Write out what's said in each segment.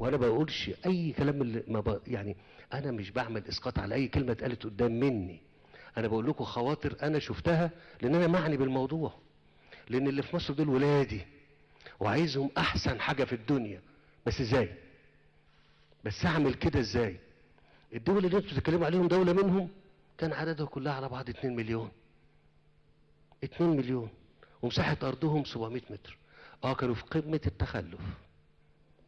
وانا ما بقولش اي كلام اللي ما يعني انا مش بعمل اسقاط على اي كلمه اتقالت قدام مني. انا بقول لكم خواطر انا شفتها، لان انا معني بالموضوع، لان اللي في مصر دول ولادي وعايزهم احسن حاجه في الدنيا. بس ازاي؟ بس اعمل كده ازاي؟ الدول اللي انتوا بتتكلموا عليهم دوله منهم كان عددها كلها على بعض 2 مليون. 2 مليون ومساحه ارضهم 700 متر. كانوا في قمه التخلف.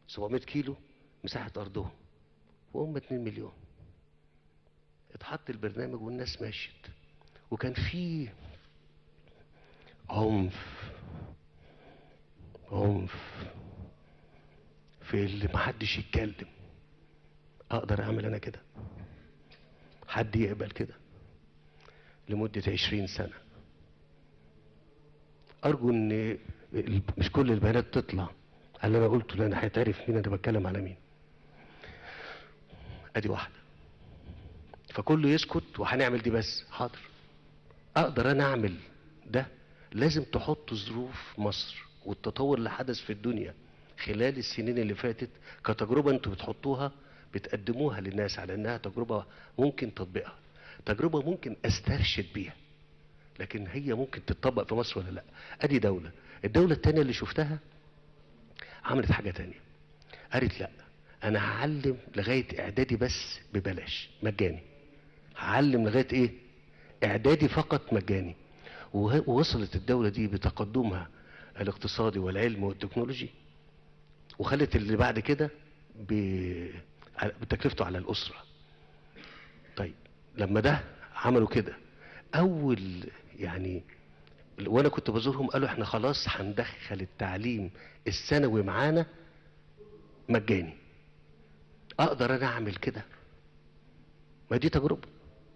700 كيلو مساحه ارضهم وهم 2 مليون. اتحط البرنامج والناس ماشيت، وكان في عنف في اللي محدش يتكلم. اقدر اعمل انا كده؟ حد يقبل كده؟ لمدة 20 سنة. ارجو ان مش كل البيانات تطلع على اللي انا قلته، لان هيتعرف مين انا بتكلم على مين. ادي واحدة. فكله يسكت وهنعمل دي بس. حاضر، اقدر انا اعمل ده. لازم تحطوا ظروف مصر والتطور اللي حدث في الدنيا خلال السنين اللي فاتت كتجربة انتوا بتحطوها بتقدموها للناس على انها تجربة ممكن تطبيقها، تجربة ممكن استرشد بيها، لكن هي ممكن تتطبق في مصر ولا لا. ادي دولة. الدولة التانية اللي شفتها عملت حاجة تانية. قالت لا، انا هعلم لغاية اعدادي بس ببلاش مجاني. هعلم لغاية ايه؟ اعدادي فقط مجاني. ووصلت الدولة دي بتقدمها الاقتصادي والعلم والتكنولوجي، وخلت اللي بعد كده بتكلفته على الأسرة. طيب لما ده عملوا كده أول يعني، وأنا كنت بزورهم قالوا احنا خلاص هندخل التعليم الثانوي معانا مجاني. أقدر أنا أعمل كده؟ ما دي تجربة.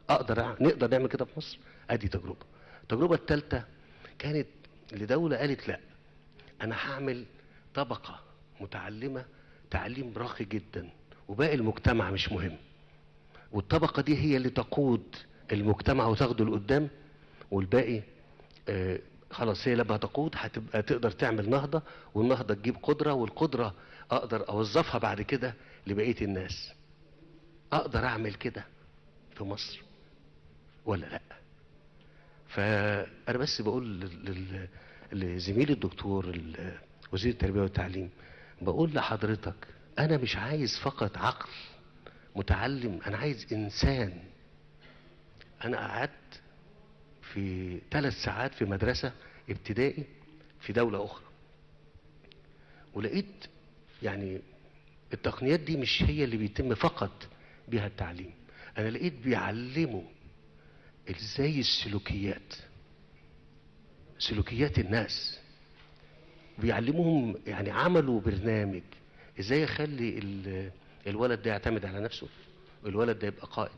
نقدر نعمل كده في مصر. أدي تجربة. التجربة الثالثة كانت لدولة قالت لا، أنا هعمل طبقة متعلمة تعليم راقي جدا وباقي المجتمع مش مهم، والطبقة دي هي اللي تقود المجتمع وتاخده لقدام، والباقي خلاص هي لما تقود هتبقى تقدر تعمل نهضة، والنهضة تجيب قدرة، والقدرة أقدر أوظفها بعد كده لبقية الناس. أقدر أعمل كده في مصر ولا لأ؟ فأنا بس بقول لزميلي الدكتور وزير التربية والتعليم، بقول لحضرتك أنا مش عايز فقط عقل متعلم، أنا عايز إنسان. أنا قعدت في 3 ساعات في مدرسة ابتدائي في دولة أخرى، ولقيت يعني التقنيات دي مش هي اللي بيتم فقط بها التعليم. أنا لقيت بيعلموا إزاي سلوكيات الناس، بيعلموهم. يعني عملوا برنامج ازاي يخلي الولد ده يعتمد على نفسه، الولد ده يبقى قائد،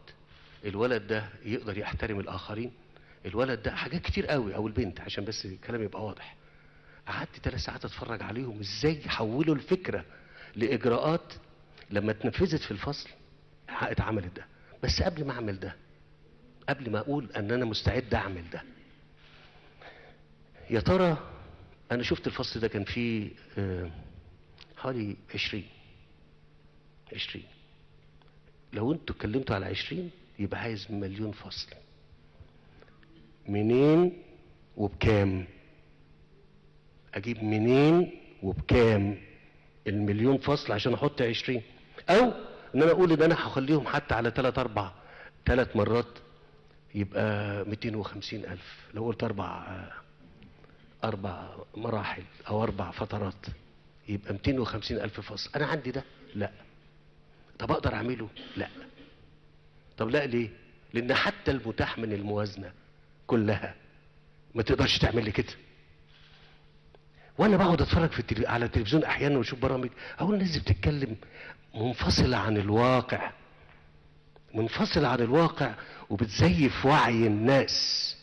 الولد ده يقدر يحترم الاخرين، الولد ده حاجات كتير قوي، او البنت، عشان بس الكلام يبقى واضح. قعدت 3 ساعات اتفرج عليهم ازاي يحولوا الفكرة لاجراءات لما اتنفذت في الفصل اتعملت ده. بس قبل ما اعمل ده، قبل ما اقول ان انا مستعد اعمل ده، يا ترى انا شفت الفصل ده كان فيه حوالي 20. لو انتوا اتكلمتوا على 20 يبقى عايز 1,000,000 فصل. منين وبكام؟ اجيب منين وبكام 1,000,000 فصل عشان احط 20؟ او ان انا اقول ان انا هخليهم حتى على 3 مرات يبقى 250,000. لو قلت 4 مراحل او 4 فترات يبقى 250,000 فصل. انا عندي ده؟ لا. طب اقدر اعمله؟ لا. طب لا ليه؟ لان حتى المتاح من الموازنة كلها ما تقدرش تعمل لي كده. وانا بقعد اتفرج على التلفزيون احيانا واشوف برامج، اقول الناس دي بتتكلم منفصلة عن الواقع، وبتزيف وعي الناس،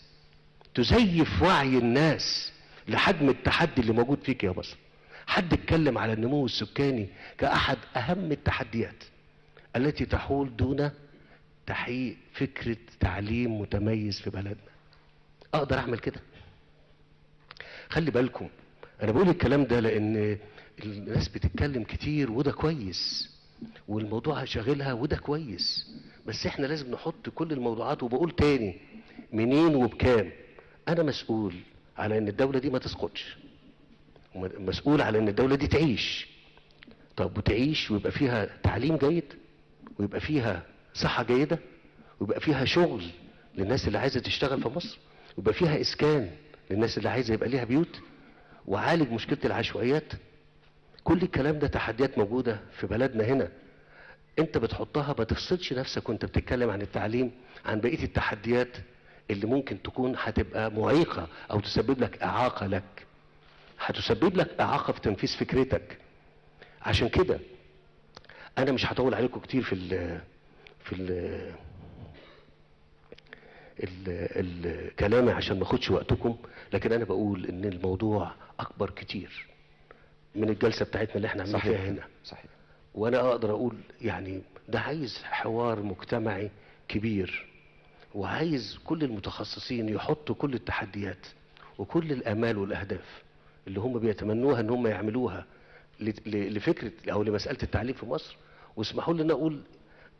تزيف وعي الناس لحجم التحدي اللي موجود فيك يا مصر. حد اتكلم على النمو السكاني كأحد أهم التحديات التي تحول دون تحقيق فكرة تعليم متميز في بلدنا. أقدر أعمل كده؟ خلي بالكم، أنا بقول الكلام ده لأن الناس بتتكلم كتير وده كويس، والموضوع شاغلها وده كويس، بس احنا لازم نحط كل الموضوعات. وبقول تاني، منين وبكام؟ انا مسؤول على ان الدولة دي ما تسقطش، مسؤول على ان الدولة دي تعيش. طب وتعيش ويبقى فيها تعليم جيد، ويبقى فيها صحة جيدة، ويبقى فيها شغل للناس اللي عايزة تشتغل في مصر، ويبقى فيها اسكان للناس اللي عايزة يبقى ليها بيوت، وعالج مشكلة العشوائيات. كل الكلام ده تحديات موجودة في بلدنا هنا، انت بتحطها. ما تفصلش نفسك وانت بتتكلم عن التعليم عن بقية التحديات اللي ممكن تكون هتبقى معيقة او تسبب لك اعاقة لك، هتسبب لك اعاقة في تنفيذ فكرتك. عشان كده انا مش هطول عليكم كتير في كلامي عشان ما اخدش وقتكم، لكن انا بقول ان الموضوع اكبر كتير من الجلسة بتاعتنا اللي احنا عاملين فيها هنا. صحيح. وانا اقدر اقول يعني ده عايز حوار مجتمعي كبير، وعايز كل المتخصصين يحطوا كل التحديات وكل الامال والاهداف اللي هم بيتمنوها ان هم يعملوها لفكرة او لمسألة التعليم في مصر. واسمحوا لي ان اقول،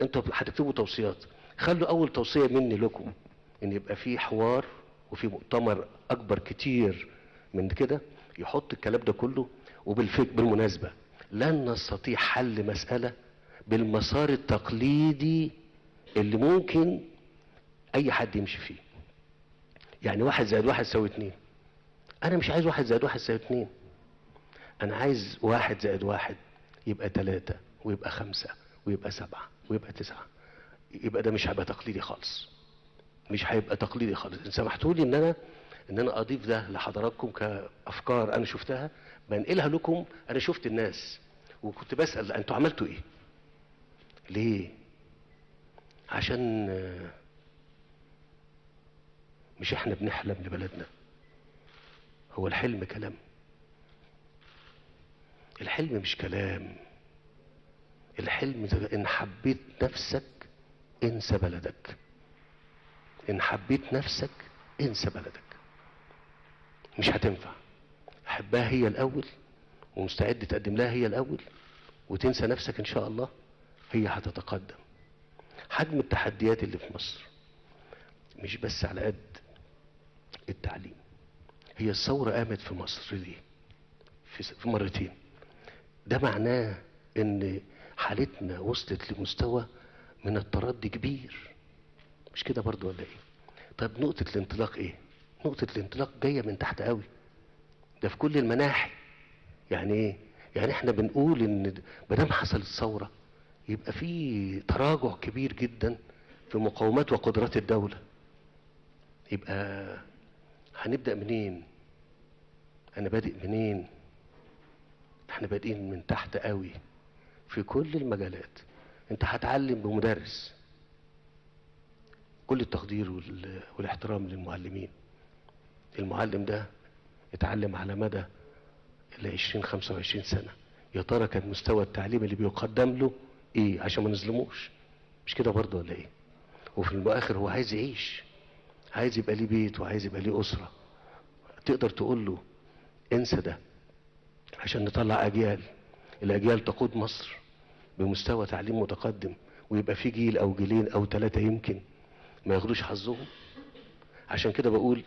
انتوا هتكتبوا توصيات، خلوا اول توصية مني لكم ان يبقى في حوار وفي مؤتمر اكبر كتير من كده يحط الكلام ده كله. بالمناسبة لن نستطيع حل مسألة بالمسار التقليدي اللي ممكن اي حد يمشي فيه. يعني 1+1=2. انا مش عايز 1+1=2، انا عايز 1+1 يبقى 3 ويبقى 5 ويبقى 7 ويبقى 9. يبقى ده مش هيبقى تقليدي خالص، مش هيبقى تقليدي خالص. ان سمحتوا لي ان انا اضيف ده لحضراتكم كافكار انا شفتها بنقلها لكم. انا شفت الناس وكنت بسأل انتوا عملتوا ايه؟ ليه؟ عشان مش احنا بنحلم لبلدنا؟ هو الحلم كلام؟ الحلم مش كلام. الحلم ان حبيت نفسك انسى بلدك. ان حبيت نفسك انسى بلدك. مش هتنفع. حبها هي الاول ومستعد تقدم لها هي الاول، وتنسى نفسك ان شاء الله هي هتتقدم. حجم التحديات اللي في مصر مش بس على قد التعليم. هي الثورة قامت في مصر دي في مرتين. ده معناه ان حالتنا وصلت لمستوى من التردي كبير. مش كده برضو ولا ايه؟ طب نقطة الانطلاق ايه؟ نقطة الانطلاق جاية من تحت قوي، ده في كل المناحي. يعني ايه؟ يعني احنا بنقول ان مادام حصلت ثورة يبقى في تراجع كبير جدا في مقومات وقدرات الدولة. يبقى هنبدأ منين؟ انا بادئ منين؟ احنا بادئين من تحت قوي في كل المجالات. انت هتعلم بمدرس، كل التقدير والاحترام للمعلمين. المعلم ده اتعلم على مدى ال 20-25 سنة. يا ترى كان مستوى التعليم اللي بيقدم له ايه عشان ما نظلموش؟ مش كده برضه ولا ايه؟ وفي الاخر هو عايز يعيش، عايز يبقى ليه بيت وعايز يبقى ليه اسرة. تقدر تقول له انسى ده عشان نطلع اجيال، الاجيال تقود مصر بمستوى تعليم متقدم، ويبقى في جيل او جيلين او 3 يمكن ما ياخدوش حظهم؟ عشان كده بقول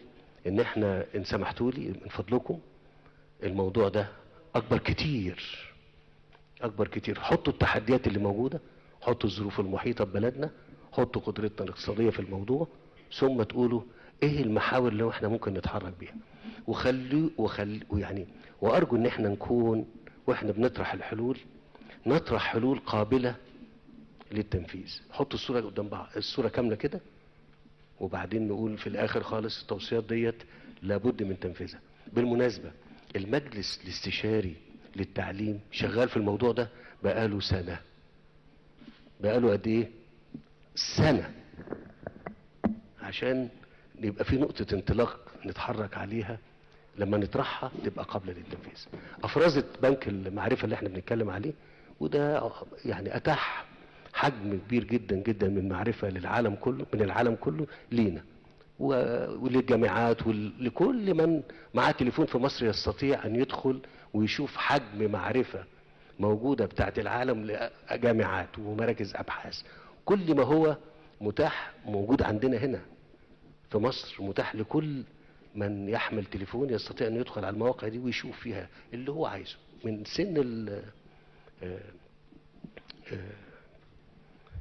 ان احنا ان سمحتوا لي من فضلكم الموضوع ده اكبر كتير، اكبر كتير. حطوا التحديات اللي موجودة، حطوا الظروف المحيطة ببلدنا، حطوا قدرتنا الاقتصادية في الموضوع، ثم تقولوا ايه المحاور اللي احنا ممكن نتحرك بيها. ويعني وارجو ان احنا نكون واحنا بنطرح الحلول نطرح حلول قابلة للتنفيذ. حطوا الصورة قدام بعض، الصورة كاملة كده، وبعدين نقول في الاخر خالص التوصيات ديت لابد من تنفيذها. بالمناسبة المجلس الاستشاري للتعليم شغال في الموضوع ده بقاله سنة. بقاله قد ايه؟ سنة. عشان يبقى في نقطة انطلاق نتحرك عليها، لما نطرحها تبقى قابلة للتنفيذ. افرزت بنك المعرفة اللي احنا بنتكلم عليه، وده يعني اتاح حجم كبير جدا جدا من معرفة للعالم كله، من العالم كله لينا. وللجامعات ولكل من معاه تليفون في مصر يستطيع ان يدخل ويشوف حجم معرفة موجودة بتاعت العالم لجامعات ومراكز ابحاث. كل ما هو متاح موجود عندنا هنا في مصر، متاح لكل من يحمل تليفون يستطيع ان يدخل على المواقع دي ويشوف فيها اللي هو عايزه من سن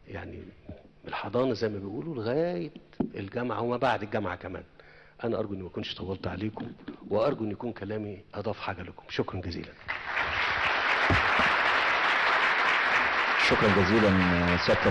يعني الحضانة زي ما بيقولوا لغاية الجامعة وما بعد الجامعة كمان. أنا أرجو إني ما أكونش طولت عليكم، وأرجو إن يكون كلامي أضاف حاجة لكم. شكرا جزيلا. شكرا جزيلا سيادة